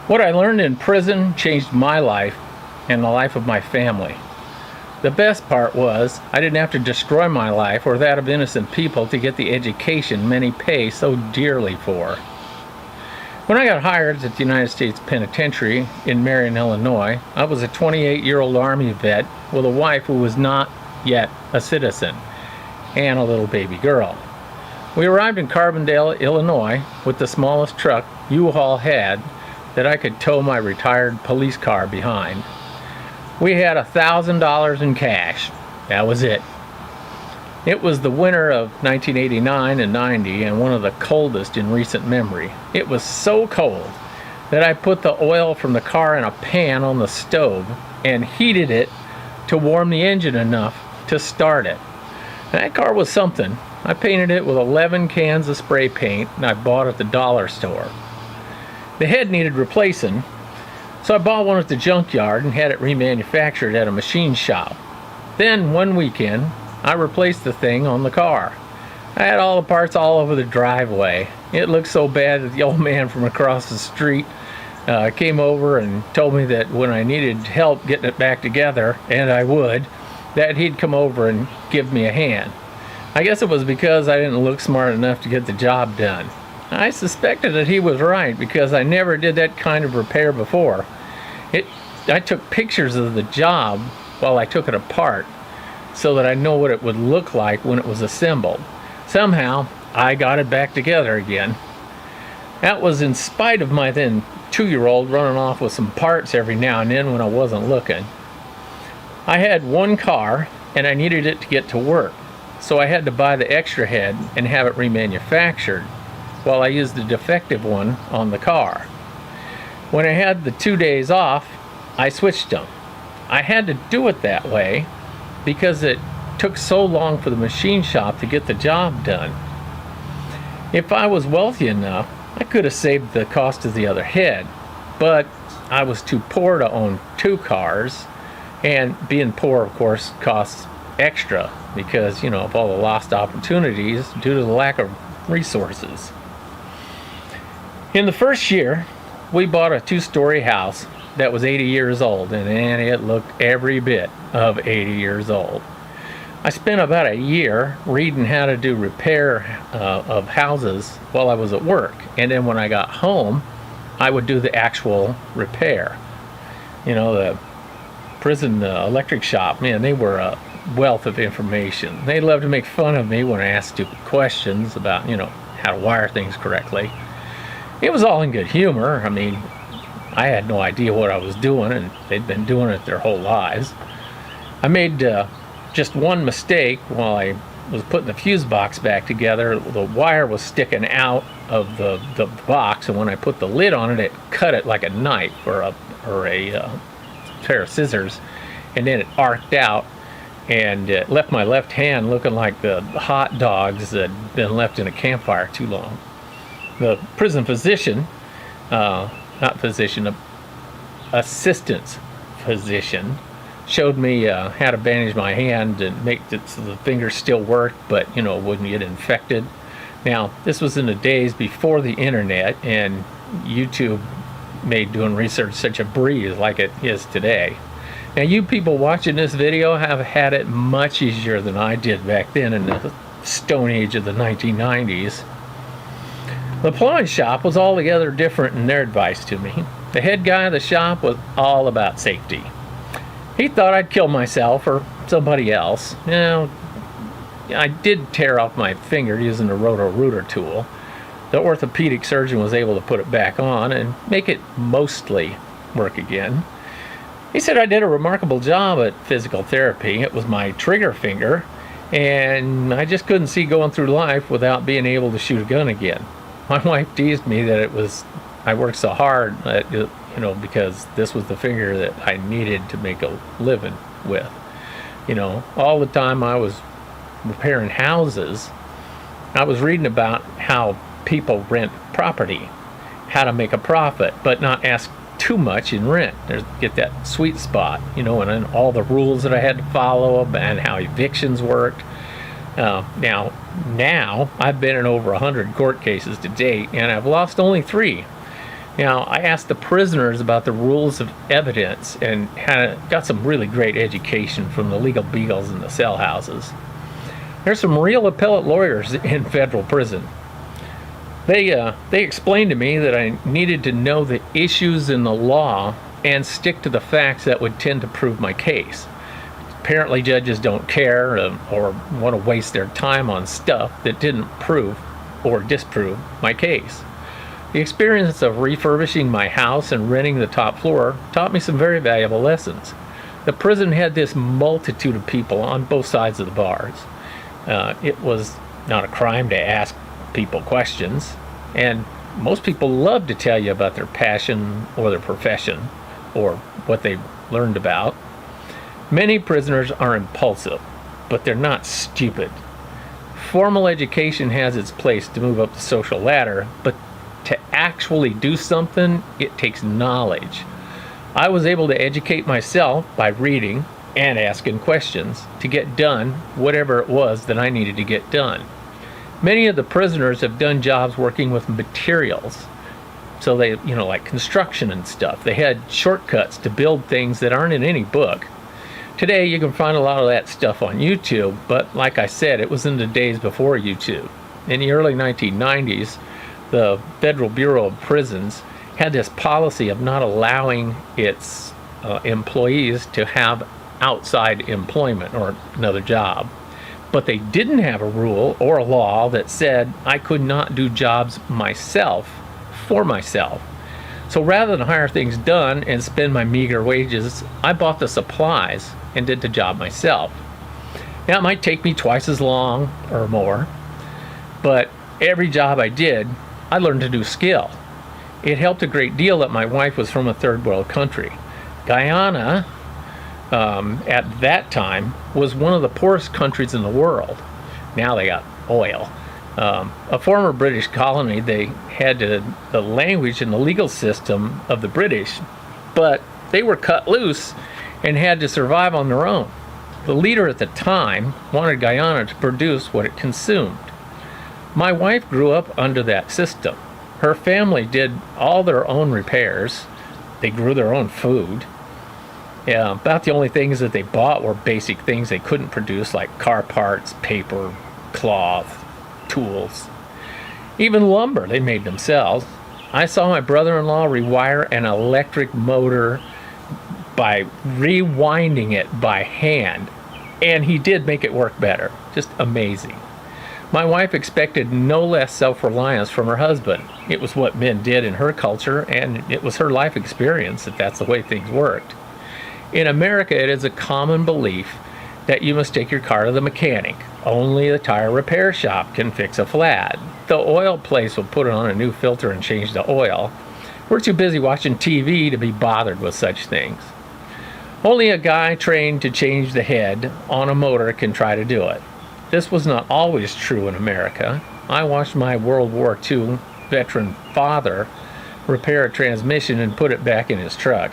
What I learned in prison changed my life and the life of my family. The best part was I didn't have to destroy my life or that of innocent people to get the education many pay so dearly for. When I got hired at the United States Penitentiary in Marion, Illinois, I was a 28-year-old Army vet with a wife who was not yet a citizen and a little baby girl. We arrived in Carbondale, Illinois with the smallest truck U-Haul had that I could tow my retired police car behind. We had $1,000 in cash. That was it. It was the winter of 1989 and 90 and one of the coldest in recent memory. It was so cold that I put the oil from the car in a pan on the stove and heated it to warm the engine enough to start it. That car was something. I painted it with 11 cans of spray paint and I bought at the dollar store. The head needed replacing, so I bought one at the junkyard and had it remanufactured at a machine shop. Then one weekend, I replaced the thing on the car. I had all the parts all over the driveway. It looked so bad that the old man from across the street came over and told me that when I needed help getting it back together, and I would, that he'd come over and give me a hand. I guess it was because I didn't look smart enough to get the job done. I suspected that he was right because I never did that kind of repair before. I took pictures of the job while I took it apart so that I know what it would look like when it was assembled. Somehow, I got it back together again. That was in spite of my then 2-year-old running off with some parts every now and then when I wasn't looking. I had one car and I needed it to get to work, so I had to buy the extra head and have it remanufactured while I used the defective one on the car. When I had the 2 days off, I switched them. I had to do it that way because it took so long for the machine shop to get the job done. If I was wealthy enough, I could have saved the cost of the other head, but I was too poor to own 2 cars, and being poor, of course, costs extra because, of all the lost opportunities due to the lack of resources. In the first year, we bought a 2-story house that was 80 years old, and it looked every bit of 80 years old. I spent about a year reading how to do repair of houses while I was at work, and then when I got home, I would do the actual repair. The prison electric shop, man, they were a wealth of information. They loved to make fun of me when I asked stupid questions about, how to wire things correctly. It was all in good humor. I mean, I had no idea what I was doing, and they'd been doing it their whole lives. I made just one mistake while I was putting the fuse box back together. The wire was sticking out of the box, and when I put the lid on it, it cut it like a knife or a pair of scissors, and then it arced out, and it left my left hand looking like the hot dogs that had been left in a campfire too long. The prison physician, assistant physician, showed me how to bandage my hand and make it so the fingers still worked, but wouldn't get infected. Now, this was in the days before the internet and YouTube made doing research such a breeze like it is today. Now, you people watching this video have had it much easier than I did back then in the Stone Age of the 1990s. The plumbing shop was altogether different in their advice to me. The head guy of the shop was all about safety. He thought I'd kill myself or somebody else. I did tear off my finger using the roto-rooter tool. The orthopedic surgeon was able to put it back on and make it mostly work again. He said I did a remarkable job at physical therapy. It was my trigger finger, and I just couldn't see going through life without being able to shoot a gun again. My wife teased me that I worked so hard that, because this was the finger that I needed to make a living with. All the time I was repairing houses, I was reading about how people rent property, how to make a profit, but not ask too much in rent. Get that sweet spot, and then all the rules that I had to follow and how evictions worked. Now I've been in over 100 court cases to date, and I've lost only 3. Now, I asked the prisoners about the rules of evidence and got some really great education from the legal beagles in the cell houses. There's some real appellate lawyers in federal prison. They explained to me that I needed to know the issues in the law and stick to the facts that would tend to prove my case. Apparently, judges don't care or want to waste their time on stuff that didn't prove or disprove my case. The experience of refurbishing my house and renting the top floor taught me some very valuable lessons. The prison had this multitude of people on both sides of the bars. It was not a crime to ask people questions, and most people love to tell you about their passion or their profession or what they learned about. Many prisoners are impulsive, but they're not stupid. Formal education has its place to move up the social ladder, but to actually do something, it takes knowledge. I was able to educate myself by reading and asking questions to get done whatever it was that I needed to get done. Many of the prisoners have done jobs working with materials. So they, like construction and stuff. They had shortcuts to build things that aren't in any book. Today you can find a lot of that stuff on YouTube, but like I said, it was in the days before YouTube. In the early 1990s, the Federal Bureau of Prisons had this policy of not allowing its employees to have outside employment or another job. But they didn't have a rule or a law that said I could not do jobs myself for myself. So rather than hire things done and spend my meager wages, I bought the supplies and did the job myself. Now it might take me twice as long or more, but every job I did, I learned a new skill. It helped a great deal that my wife was from a third world country. Guyana, at that time, was one of the poorest countries in the world. Now they got oil. A former British colony, they had the language and the legal system of the British, but they were cut loose and had to survive on their own. The leader at the time wanted Guyana to produce what it consumed. My wife grew up under that system. Her family did all their own repairs. They grew their own food. Yeah, about the only things that they bought were basic things they couldn't produce, like car parts, paper, cloth, tools. Even lumber they made themselves. I saw my brother-in-law rewire an electric motor by rewinding it by hand, and he did make it work better. Just amazing. My wife expected no less self-reliance from her husband. It was what men did in her culture, and it was her life experience that that's the way things worked. In America, it is a common belief that you must take your car to the mechanic. Only the tire repair shop can fix a flat. The oil place will put on a new filter and change the oil. We're too busy watching TV to be bothered with such things. Only a guy trained to change the head on a motor can try to do it. This was not always true in America. I watched my World War II veteran father repair a transmission and put it back in his truck.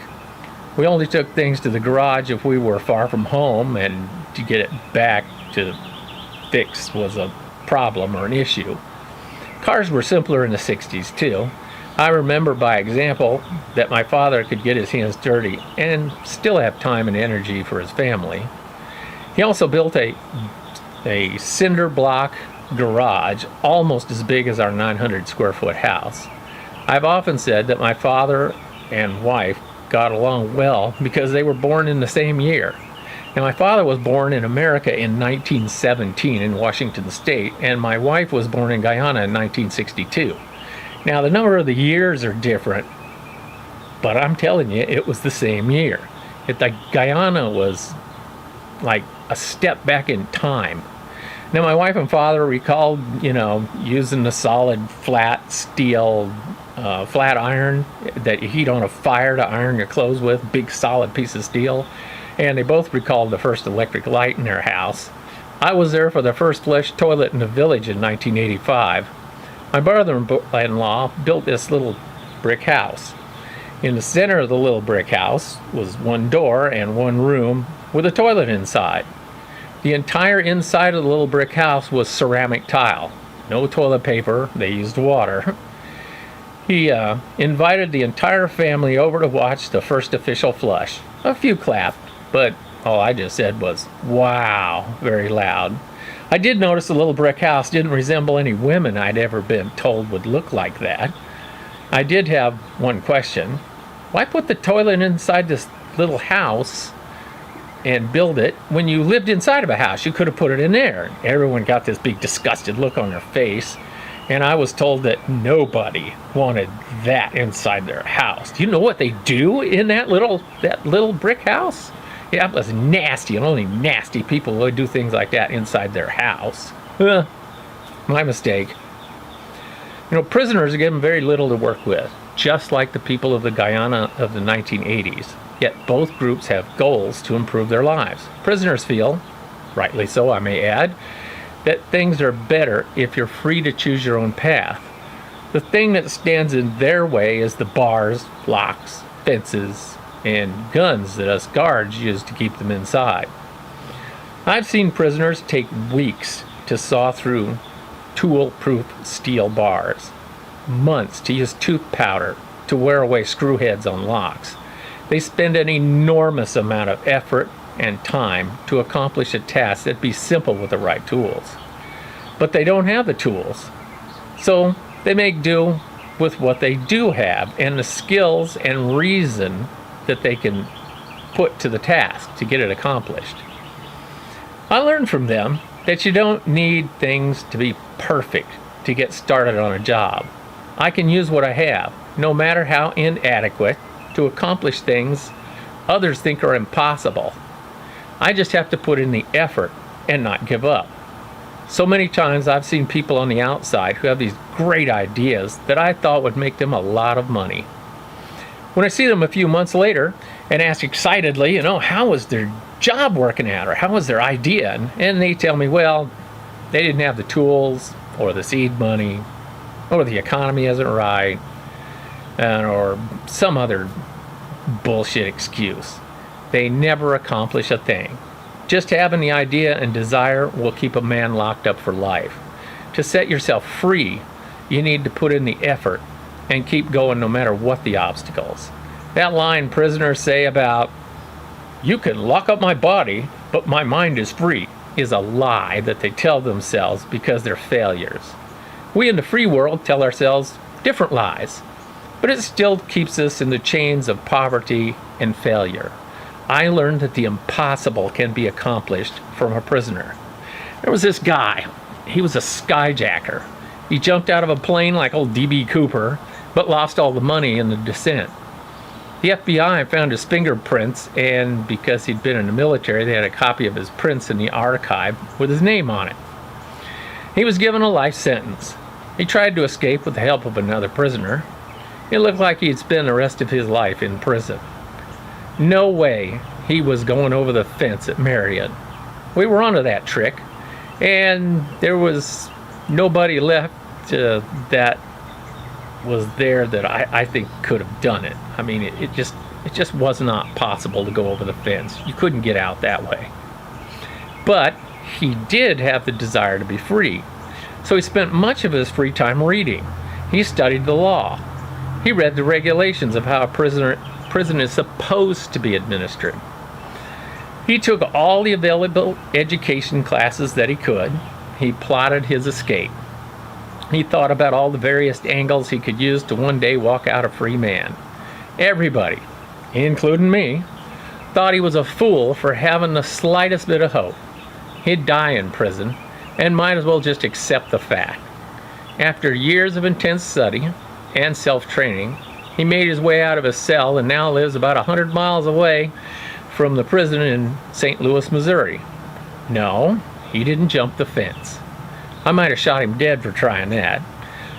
We only took things to the garage if we were far from home, and to get it back to fix was a problem or an issue. Cars were simpler in the 60s too. I remember by example that my father could get his hands dirty and still have time and energy for his family. He also built a cinder block garage almost as big as our 900 square foot house. I've often said that my father and wife got along well because they were born in the same year. Now, my father was born in America in 1917 in Washington State, and my wife was born in Guyana in 1962. Now, the number of the years are different, but I'm telling you, it was the same year. Guyana was like a step back in time. Now, my wife and father recalled, using the solid flat steel flat iron that you heat on a fire to iron your clothes with, big solid piece of steel. And they both recalled the first electric light in their house. I was there for the first flush toilet in the village in 1985. My brother-in-law built this little brick house. In the center of the little brick house was one door and one room with a toilet inside. The entire inside of the little brick house was ceramic tile. No toilet paper, they used water. He invited the entire family over to watch the first official flush. A few clapped, but all I just said was, "Wow," very loud. I did notice the little brick house didn't resemble any women I'd ever been told would look like that. I did have one question. Why put the toilet inside this little house and build it when you lived inside of a house? You could have put it in there. Everyone got this big disgusted look on their face, and I was told that nobody wanted that inside their house. Do you know what they do in that little brick house? Yeah, it was nasty, and only nasty people would do things like that inside their house. My mistake. Prisoners are given very little to work with, just like the people of the Guyana of the 1980s. Yet both groups have goals to improve their lives. Prisoners feel, rightly so I may add, that things are better if you're free to choose your own path. The thing that stands in their way is the bars, locks, fences, and guns that us guards use to keep them inside. I've seen prisoners take weeks to saw through tool-proof steel bars, months to use tooth powder to wear away screw heads on locks. They spend an enormous amount of effort and time to accomplish a task that'd be simple with the right tools. But they don't have the tools, so they make do with what they do have and the skills and reason that they can put to the task to get it accomplished. I learned from them that you don't need things to be perfect to get started on a job. I can use what I have, no matter how inadequate, to accomplish things others think are impossible. I just have to put in the effort and not give up. So many times I've seen people on the outside who have these great ideas that I thought would make them a lot of money. When I see them a few months later and ask excitedly, how was their job working out, or how was their idea? And they tell me, well, they didn't have the tools or the seed money, or the economy isn't right, or some other bullshit excuse. They never accomplish a thing. Just having the idea and desire will keep a man locked up for life. To set yourself free, you need to put in the effort and keep going no matter what the obstacles. That line prisoners say about, "You can lock up my body, but my mind is free," is a lie that they tell themselves because they're failures. We in the free world tell ourselves different lies, but it still keeps us in the chains of poverty and failure. I learned that the impossible can be accomplished from a prisoner. There was this guy. He was a skyjacker. He jumped out of a plane like old D.B. Cooper, but lost all the money in the descent. The FBI found his fingerprints, and because he'd been in the military, they had a copy of his prints in the archive with his name on it. He was given a life sentence. He tried to escape with the help of another prisoner. It looked like he'd spend the rest of his life in prison. No way he was going over the fence at Marriott. We were onto that trick, and there was nobody left that was there that I think could have done it. I mean, it just was not possible to go over the fence. You couldn't get out that way. But he did have the desire to be free, so he spent much of his free time reading. He studied the law. He read the regulations of how a prison is supposed to be administered. He took all the available education classes that he could. He plotted his escape. He thought about all the various angles he could use to one day walk out a free man. Everybody, including me, thought he was a fool for having the slightest bit of hope. He'd die in prison and might as well just accept the fact. After years of intense study and self-training, he made his way out of his cell and now lives about 100 miles away from the prison in St. Louis, Missouri. No, he didn't jump the fence. I might have shot him dead for trying that.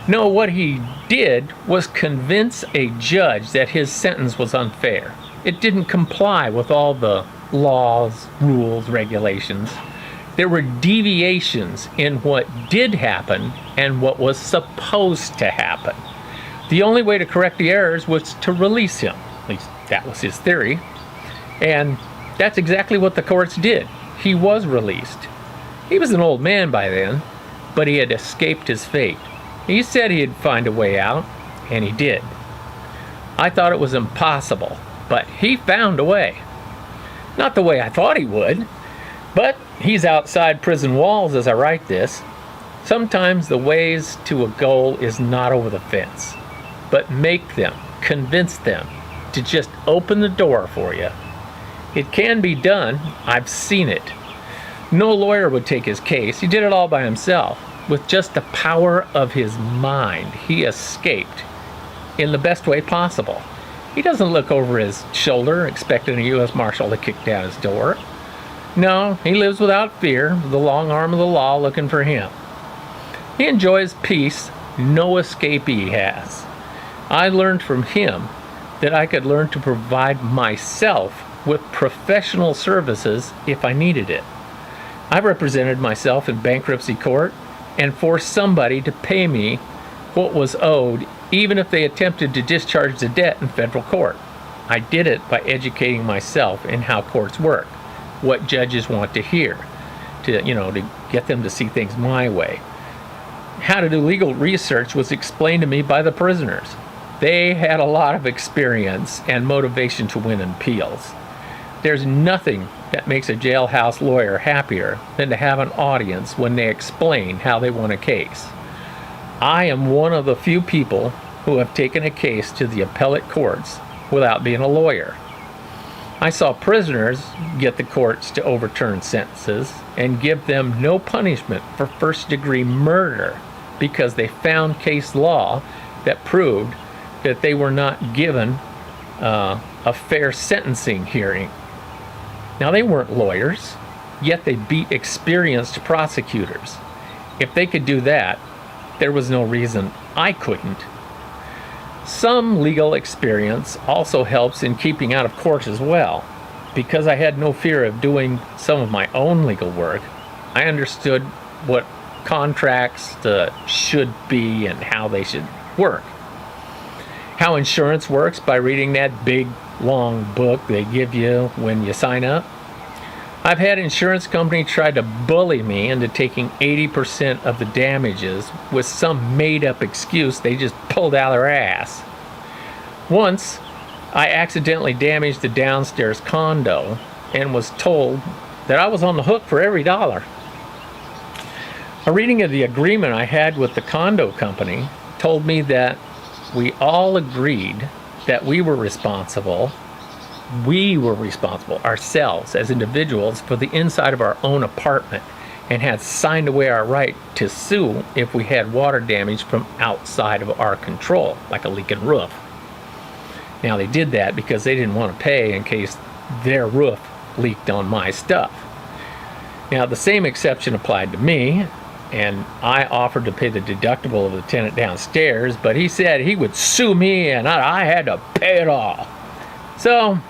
No, what he did was convince a judge that his sentence was unfair. It didn't comply with all the laws, rules, regulations. There were deviations in what did happen and what was supposed to happen. The only way to correct the errors was to release him. At least that was his theory. And that's exactly what the courts did. He was released. He was an old man by then, but he had escaped his fate. He said he'd find a way out, and he did. I thought it was impossible, but he found a way. Not the way I thought he would, but he's outside prison walls as I write this. Sometimes the ways to a goal is not over the fence, but make them, convince them to just open the door for you. It can be done. I've seen it. No lawyer would take his case. He did it all by himself. With just the power of his mind, he escaped in the best way possible. He doesn't look over his shoulder expecting a U.S. Marshal to kick down his door. No, he lives without fear, the long arm of the law looking for him. He enjoys peace no escapee has. I learned from him that I could learn to provide myself with professional services if I needed it. I represented myself in bankruptcy court and forced somebody to pay me what was owed, even if they attempted to discharge the debt in federal court. I did it by educating myself in how courts work, what judges want to hear, to get them to see things my way. How to do legal research was explained to me by the prisoners. They had a lot of experience and motivation to win appeals. There's nothing that makes a jailhouse lawyer happier than to have an audience when they explain how they won a case. I am one of the few people who have taken a case to the appellate courts without being a lawyer. I saw prisoners get the courts to overturn sentences and give them no punishment for first-degree murder because they found case law that proved that they were not given a fair sentencing hearing. Now, they weren't lawyers, yet they beat experienced prosecutors. If they could do that, there was no reason I couldn't. Some legal experience also helps in keeping out of court as well. Because I had no fear of doing some of my own legal work, I understood what contracts should be and how they should work. How insurance works by reading that big, long book they give you when you sign up. I've had insurance companies try to bully me into taking 80% of the damages with some made-up excuse they just pulled out of their ass. Once, I accidentally damaged the downstairs condo and was told that I was on the hook for every dollar. A reading of the agreement I had with the condo company told me that we all agreed that we were responsible ourselves as individuals for the inside of our own apartment and had signed away our right to sue if we had water damage from outside of our control, like a leaking roof. Now, they did that because they didn't want to pay in case their roof leaked on my stuff. Now, the same exception applied to me, and I offered to pay the deductible of the tenant downstairs, but he said he would sue me and I had to pay it all. So,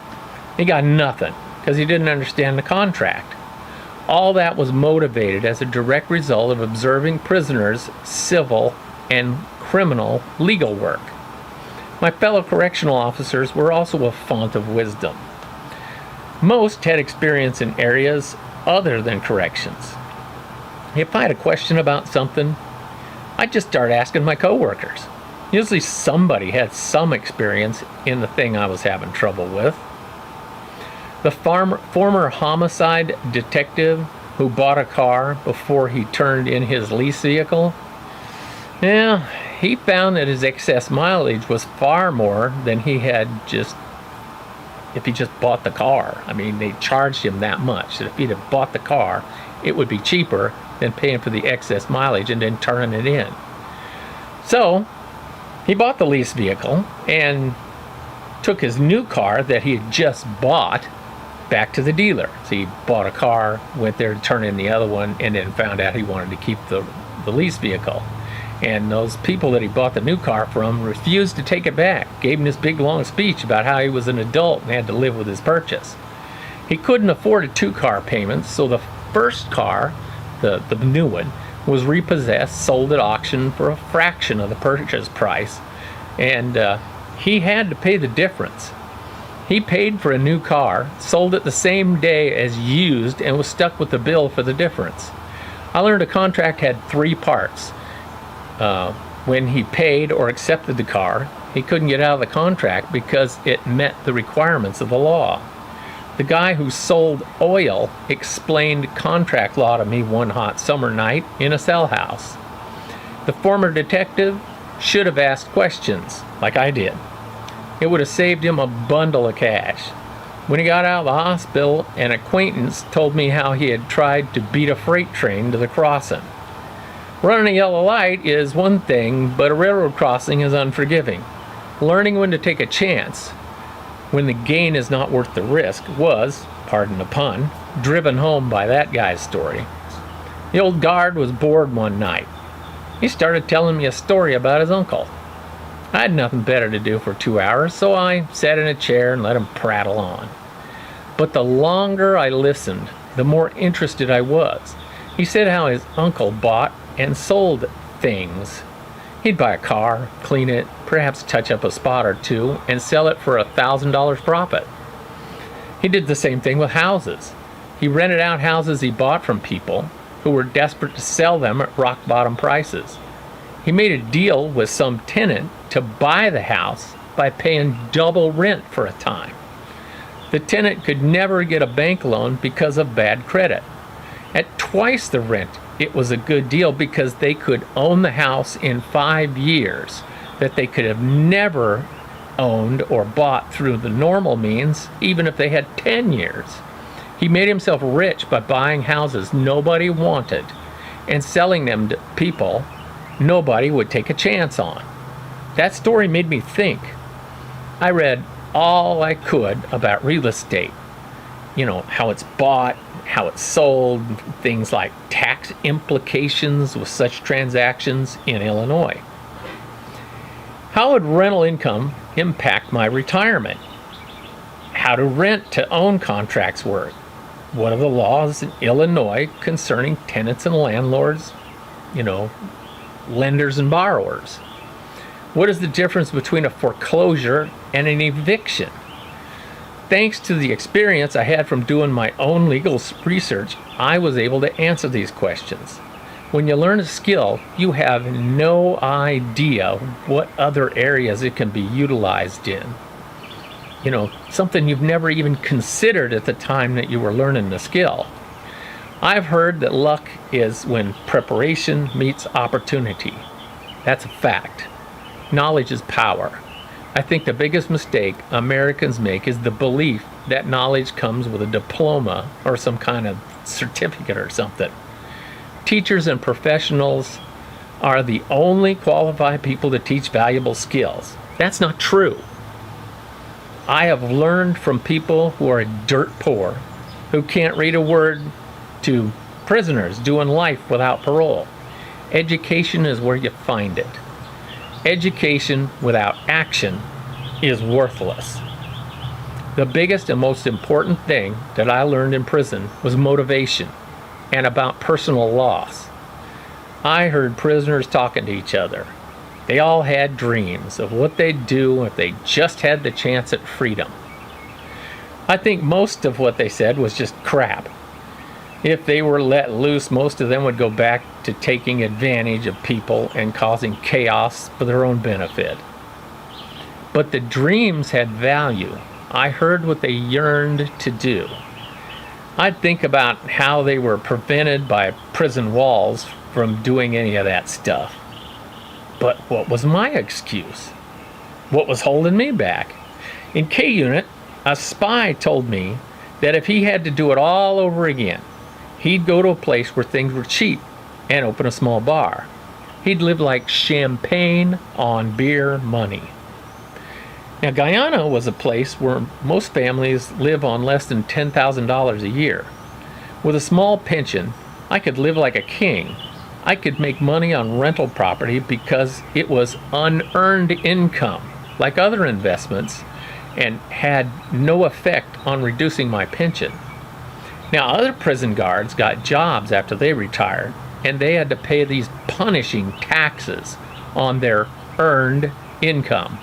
he got nothing because he didn't understand the contract. All that was motivated as a direct result of observing prisoners' civil and criminal legal work. My fellow correctional officers were also a font of wisdom. Most had experience in areas other than corrections. If I had a question about something, I'd just start asking my coworkers. Usually somebody had some experience in the thing I was having trouble with. The former homicide detective who bought a car before he turned in his lease vehicle, he found that his excess mileage was far more than he had if he just bought the car. I mean, they charged him that much that if he'd have bought the car, it would be cheaper than paying for the excess mileage and then turning it in. So, he bought the lease vehicle and took his new car that he had just bought back to the dealer. So he bought a car, went there to turn in the other one, and then found out he wanted to keep the lease vehicle. And those people that he bought the new car from refused to take it back, gave him this big long speech about how he was an adult and had to live with his purchase. He couldn't afford a 2-car payment, so the first car, the new one, was repossessed, sold at auction for a fraction of the purchase price, and he had to pay the difference. He paid for a new car, sold it the same day as used, and was stuck with the bill for the difference. I learned a contract had 3 parts. When he paid or accepted the car, he couldn't get out of the contract because it met the requirements of the law. The guy who sold oil explained contract law to me one hot summer night in a cell house. The former detective should have asked questions, like I did. It would have saved him a bundle of cash. When he got out of the hospital, an acquaintance told me how he had tried to beat a freight train to the crossing. Running a yellow light is one thing, but a railroad crossing is unforgiving. Learning when to take a chance, when the gain is not worth the risk, was, pardon the pun, driven home by that guy's story. The old guard was bored one night. He started telling me a story about his uncle. I had nothing better to do for 2 hours, so I sat in a chair and let him prattle on. But the longer I listened, the more interested I was. He said how his uncle bought and sold things. He'd buy a car, clean it, perhaps touch up a spot or two, and sell it for $1,000 profit. He did the same thing with houses. He rented out houses he bought from people who were desperate to sell them at rock-bottom prices. He made a deal with some tenant to buy the house by paying double rent for a time. The tenant could never get a bank loan because of bad credit. At twice the rent, it was a good deal because they could own the house in 5 years that they could have never owned or bought through the normal means, even if they had 10 years. He made himself rich by buying houses nobody wanted and selling them to people nobody would take a chance on. That story made me think. I read all I could about real estate. How it's bought, how it's sold, things like tax implications with such transactions in Illinois. How would rental income impact my retirement? How do rent to own contracts work? What are the laws in Illinois concerning tenants and landlords, lenders and borrowers? What is the difference between a foreclosure and an eviction? Thanks to the experience I had from doing my own legal research, I was able to answer these questions. When you learn a skill, you have no idea what other areas it can be utilized in. Something you've never even considered at the time that you were learning the skill. I've heard that luck is when preparation meets opportunity. That's a fact. Knowledge is power. I think the biggest mistake Americans make is the belief that knowledge comes with a diploma or some kind of certificate or something. Teachers and professionals are the only qualified people to teach valuable skills. That's not true. I have learned from people who are dirt poor, who can't read a word, to prisoners doing life without parole. Education is where you find it. Education without action is worthless. The biggest and most important thing that I learned in prison was motivation and about personal loss. I heard prisoners talking to each other. They all had dreams of what they'd do if they just had the chance at freedom. I think most of what they said was just crap. If they were let loose, most of them would go back to taking advantage of people and causing chaos for their own benefit. But the dreams had value. I heard what they yearned to do. I'd think about how they were prevented by prison walls from doing any of that stuff. But what was my excuse? What was holding me back? In K Unit, a spy told me that if he had to do it all over again, he'd go to a place where things were cheap and open a small bar. He'd live like champagne on beer money. Now, Guyana was a place where most families live on less than $10,000 a year. With a small pension, I could live like a king. I could make money on rental property because it was unearned income, like other investments, and had no effect on reducing my pension. Now, other prison guards got jobs after they retired, and they had to pay these punishing taxes on their earned income.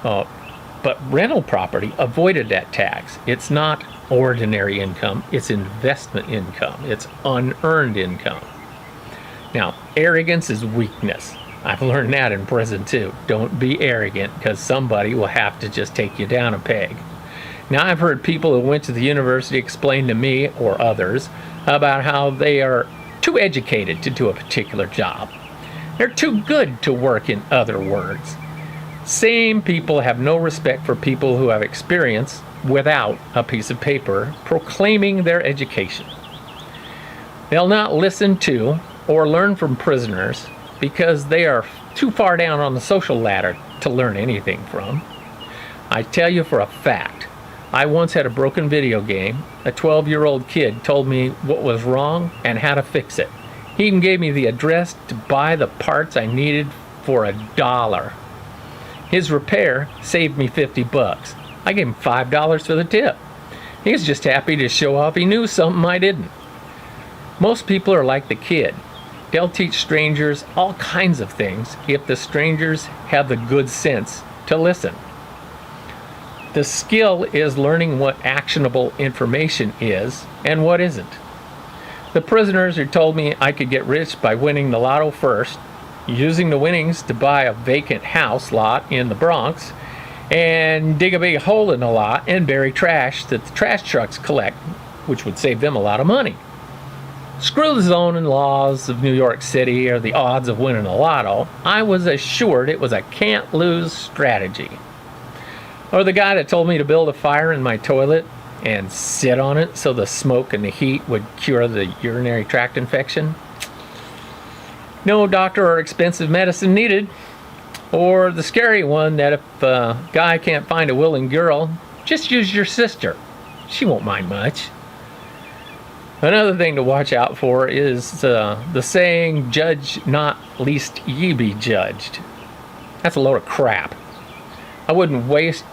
But rental property avoided that tax. It's not ordinary income, it's investment income. It's unearned income. Now, arrogance is weakness. I've learned that in prison too. Don't be arrogant, because somebody will have to just take you down a peg. Now, I've heard people who went to the university explain to me or others about how they are too educated to do a particular job. They're too good to work, in other words. Same people have no respect for people who have experience without a piece of paper proclaiming their education. They'll not listen to or learn from prisoners because they are too far down on the social ladder to learn anything from. I tell you for a fact, I once had a broken video game. A 12-year-old kid told me what was wrong and how to fix it. He even gave me the address to buy the parts I needed for $1. His repair saved me $50. I gave him $5 for the tip. He was just happy to show off he knew something I didn't. Most people are like the kid. They'll teach strangers all kinds of things if the strangers have the good sense to listen. The skill is learning what actionable information is and what isn't. The prisoners who told me I could get rich by winning the lotto first, using the winnings to buy a vacant house lot in the Bronx, and dig a big hole in the lot and bury trash that the trash trucks collect, which would save them a lot of money. Screw the zoning laws of New York City or the odds of winning a lotto. I was assured it was a can't-lose strategy. Or the guy that told me to build a fire in my toilet and sit on it so the smoke and the heat would cure the urinary tract infection. No doctor or expensive medicine needed. Or the scary one that if a guy can't find a willing girl, just use your sister. She won't mind much. Another thing to watch out for is the saying, "Judge not, lest ye be judged." That's a load of crap. I wouldn't waste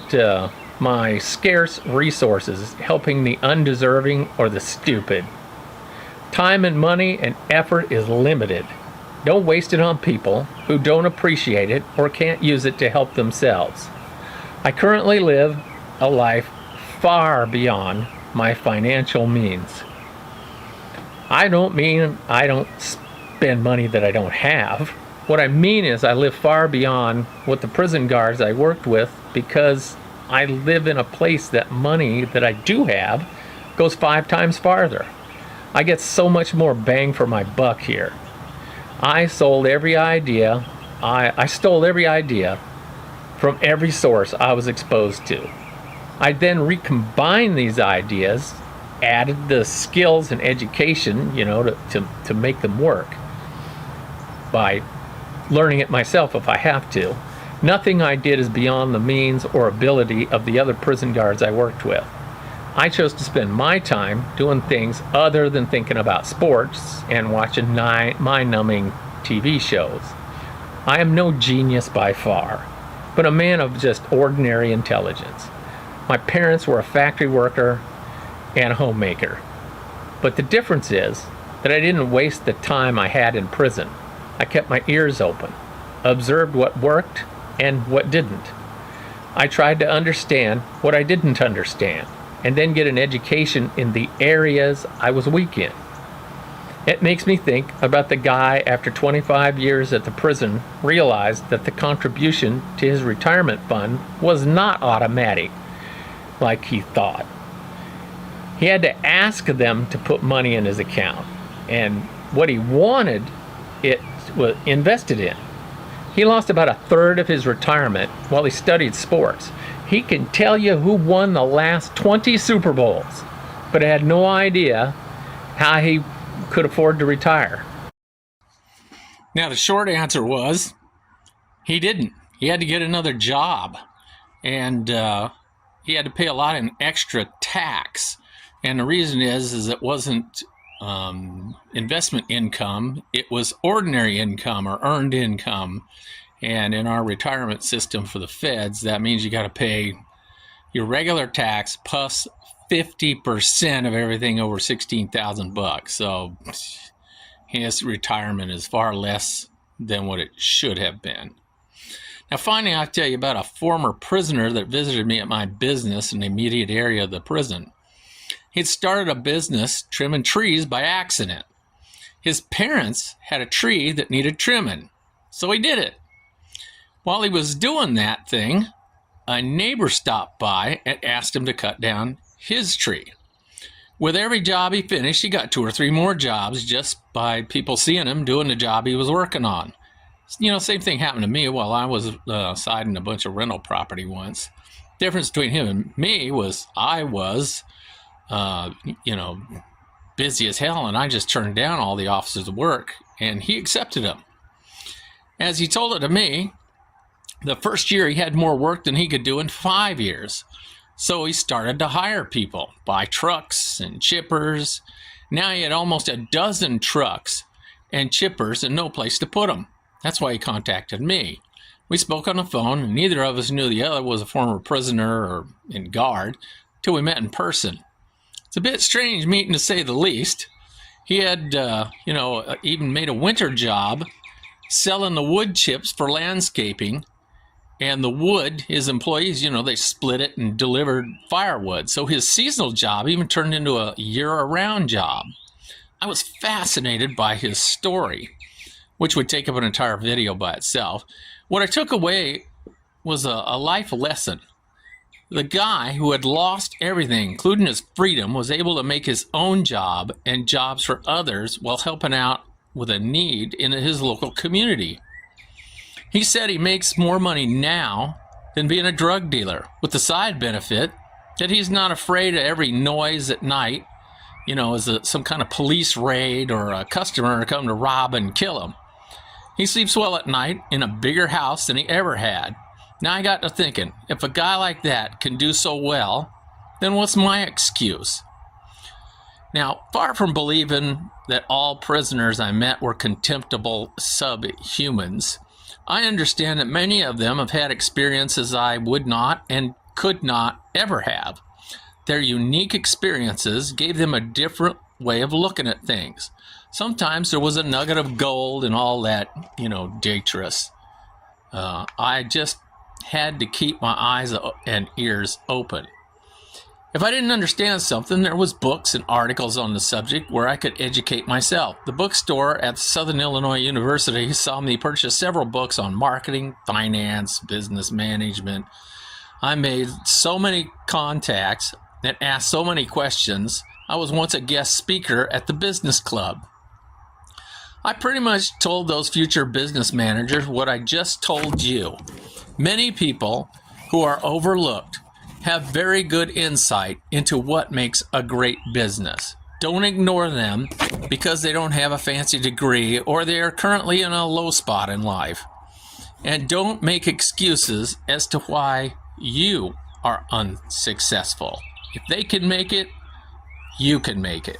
my scarce resources helping the undeserving or the stupid. Time and money and effort is limited. Don't waste it on people who don't appreciate it or can't use it to help themselves. I currently live a life far beyond my financial means. I don't mean I don't spend money that I don't have. What I mean is I live far beyond what the prison guards I worked with, because I live in a place that money that I do have goes 5 times farther. I get so much more bang for my buck here. I stole every idea from every source I was exposed to. I then recombined these ideas, added the skills and education, to make them work by learning it myself if I have to. Nothing I did is beyond the means or ability of the other prison guards I worked with. I chose to spend my time doing things other than thinking about sports and watching mind-numbing TV shows. I am no genius by far, but a man of just ordinary intelligence. My parents were a factory worker and a homemaker. But the difference is that I didn't waste the time I had in prison. I kept my ears open, observed what worked and what didn't. I tried to understand what I didn't understand, and then get an education in the areas I was weak in. It makes me think about the guy after 25 years at the prison realized that the contribution to his retirement fund was not automatic like he thought. He had to ask them to put money in his account, and what he wanted it was invested in. He lost about a third of his retirement while he studied sports. He can tell you who won the last 20 Super Bowls, but had no idea how he could afford to retire. Now, the short answer was he didn't. He had to get another job, and he had to pay a lot in extra tax. And the reason is it wasn't investment income, it was ordinary income or earned income. And in our retirement system for the feds, that means you got to pay your regular tax plus 50% of everything over $16,000. So his retirement is far less than what it should have been. Now, finally, I'll tell you about a former prisoner that visited me at my business in the immediate area of the prison. He'd started a business trimming trees by accident. His parents had a tree that needed trimming. So he did it. While he was doing that thing, a neighbor stopped by and asked him to cut down his tree. With every job he finished, he got 2 or 3 more jobs just by people seeing him doing the job he was working on. Same thing happened to me while I was siding a bunch of rental property once. Difference between him and me was I was, busy as hell, and I just turned down all the offers of work, and he accepted them. As he told it to me, the first year he had more work than he could do in 5 years. So he started to hire people, buy trucks and chippers. Now he had almost a dozen trucks and chippers and no place to put them. That's why he contacted me. We spoke on the phone, and neither of us knew the other was a former prisoner or in guard till we met in person. It's a bit strange meeting, to say the least. He had, even made a winter job selling the wood chips for landscaping. And the wood, his employees, they split it and delivered firewood. So his seasonal job even turned into a year-round job. I was fascinated by his story, which would take up an entire video by itself. What I took away was a life lesson. The guy who had lost everything, including his freedom, was able to make his own job and jobs for others while helping out with a need in his local community. He said he makes more money now than being a drug dealer, with the side benefit that he's not afraid of every noise at night, as some kind of police raid or a customer come to rob and kill him. He sleeps well at night in a bigger house than he ever had. Now I got to thinking, if a guy like that can do so well, then what's my excuse? Now, far from believing that all prisoners I met were contemptible subhumans, I understand that many of them have had experiences I would not and could not ever have. Their unique experiences gave them a different way of looking at things. Sometimes there was a nugget of gold and all that, dangerous. I just had to keep my eyes and ears open. If I didn't understand something, there was books and articles on the subject where I could educate myself. The bookstore at Southern Illinois University saw me purchase several books on marketing, finance, business management. I made so many contacts and asked so many questions. I was once a guest speaker at the business club. I pretty much told those future business managers what I just told you. Many people who are overlooked have very good insight into what makes a great business. Don't ignore them because they don't have a fancy degree or they are currently in a low spot in life. And don't make excuses as to why you are unsuccessful. If they can make it, you can make it.